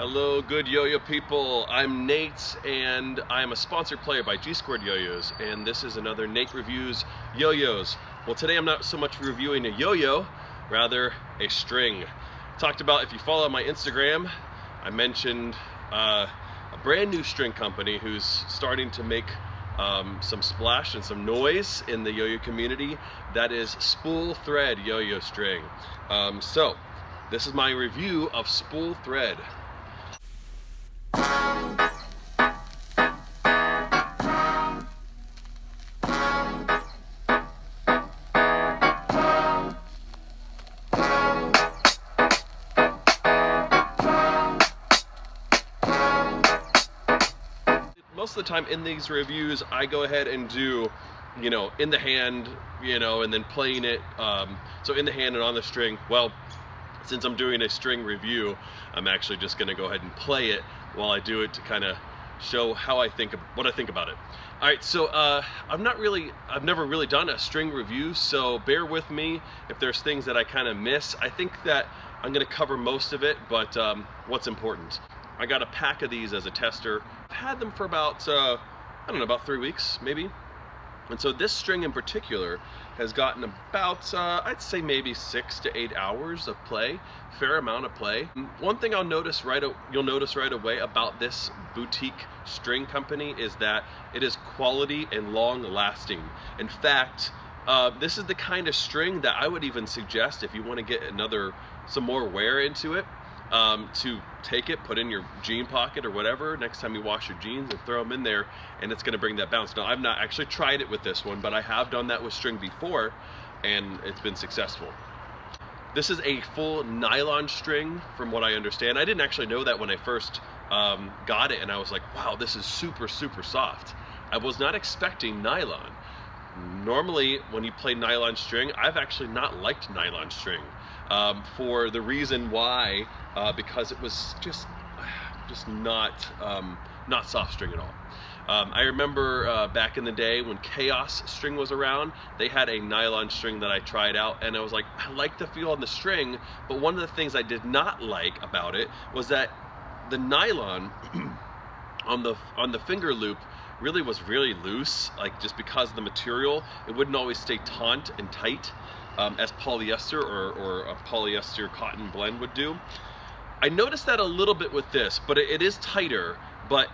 Hello, good yo-yo people. I'm Nate, and I'm a sponsored player by G-Squared Yo-Yos, and this is another Nate Reviews Yo-Yos. Well, today I'm not so much reviewing a yo-yo, rather a string. Talked about, if you follow my Instagram, I mentioned a brand new string company who's starting to make some splash and some noise in the yo-yo community. That is Spool Thread yo-yo string. So this is my review of Spool Thread. Most of the time in these reviews, I go ahead and do, in the hand, and then playing it. So in the hand and on the string. Well, since I'm doing a string review, I'm actually just going to go ahead and play it while I do it to kind of show how what I think about it. All right, so I've never really done a string review, so bear with me if there's things that I kind of miss. I think that I'm going to cover most of it, but what's important. I got a pack of these as a tester. I've had them for about, about 3 weeks, maybe. And so this string in particular has gotten about, I'd say maybe 6 to 8 hours of play, fair amount of play. One thing you'll notice right away about this boutique string company is that it is quality and long lasting. In fact, this is the kind of string that I would even suggest if you want to get some more wear into it. To take it, put in your jean pocket or whatever next time you wash your jeans, and throw them in there, and it's going to bring that bounce. Now, I've not actually tried it with this one, but I have done that with string before, and it's been successful. This is a full nylon string, from what I understand. I didn't actually know that when I first got it, and I was like, wow, this is super, super soft. I was not expecting nylon. Normally, when you play nylon string, I've actually not liked nylon string. For the reason why, because it was just not soft string at all. I remember back in the day when Chaos string was around, they had a nylon string that I tried out, and I was like, I like the feel on the string, but one of the things I did not like about it was that the nylon on the finger loop really was really loose, like just because of the material. It wouldn't always stay taut and tight as polyester or a polyester cotton blend would do. I noticed that a little bit with this, but it is tighter, but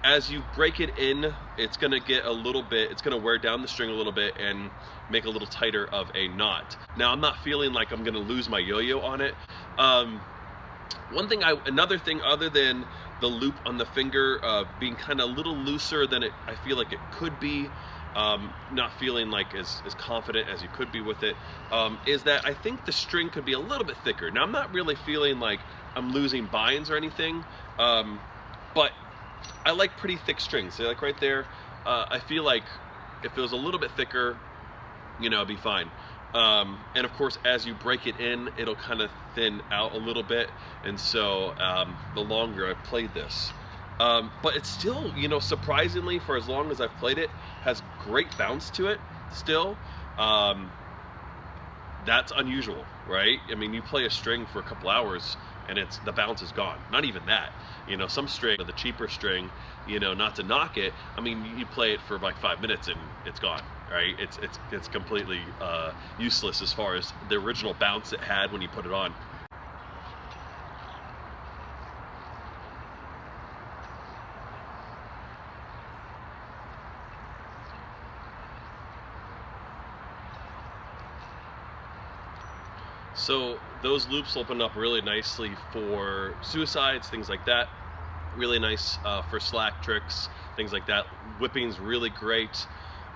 as you break it in, it's gonna get it's gonna wear down the string a little bit and make a little tighter of a knot. Now, I'm not feeling like I'm gonna lose my yo-yo on it. Another thing other than the loop on the finger being kind of a little looser than I feel like it could be, not feeling like as confident as you could be with it, is that I think the string could be a little bit thicker. Now, I'm not really feeling like I'm losing binds or anything, but I like pretty thick strings. So like right there, I feel like if it was a little bit thicker, it'd be fine. And of course, as you break it in, it'll kind of thin out a little bit, and so the longer I've played this. But it's still, surprisingly, for as long as I've played it, has great bounce to it still. That's unusual, right? I mean, you play a string for a couple hours and the bounce is gone. Not even that. Some string, the cheaper string, not to knock it, I mean, you play it for like 5 minutes and it's gone, right? It's completely useless as far as the original bounce it had when you put it on. So those loops open up really nicely for suicides, things like that. Really nice for slack tricks, things like that. Whipping's really great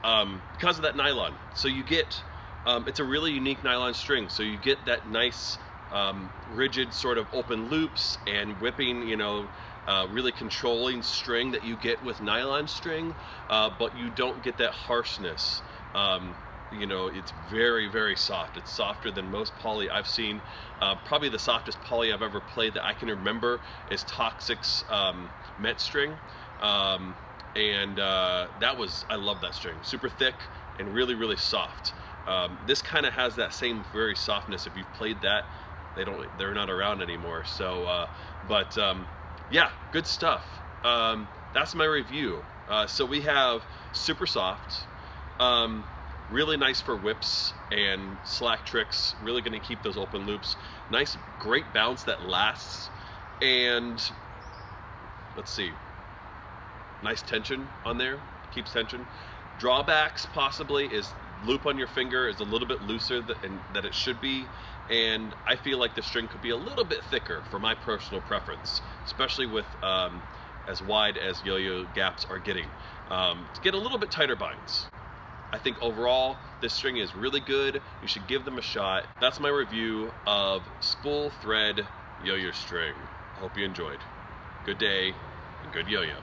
because of that nylon. So you get, it's a really unique nylon string. So you get that nice rigid sort of open loops and whipping, really controlling string that you get with nylon string, but you don't get that harshness. It's very, very soft. It's softer than most poly I've seen. Probably the softest poly I've ever played that I can remember is Toxic's Met string. I love that string. Super thick and really, really soft. This kind of has that same very softness. If you've played that, they're not around anymore. So, yeah, good stuff. That's my review. So we have super soft, um, really nice for whips and slack tricks, really going to keep those open loops. Nice, great bounce that lasts, and let's see, nice tension on there, keeps tension. Drawbacks possibly is loop on your finger is a little bit looser than it should be, and I feel like the string could be a little bit thicker for my personal preference, especially with as wide as yo-yo gaps are getting. To get a little bit tighter binds. I think overall this string is really good. You should give them a shot. That's my review of Spool Thread yo-yo string. I hope you enjoyed. Good day and good yo-yo.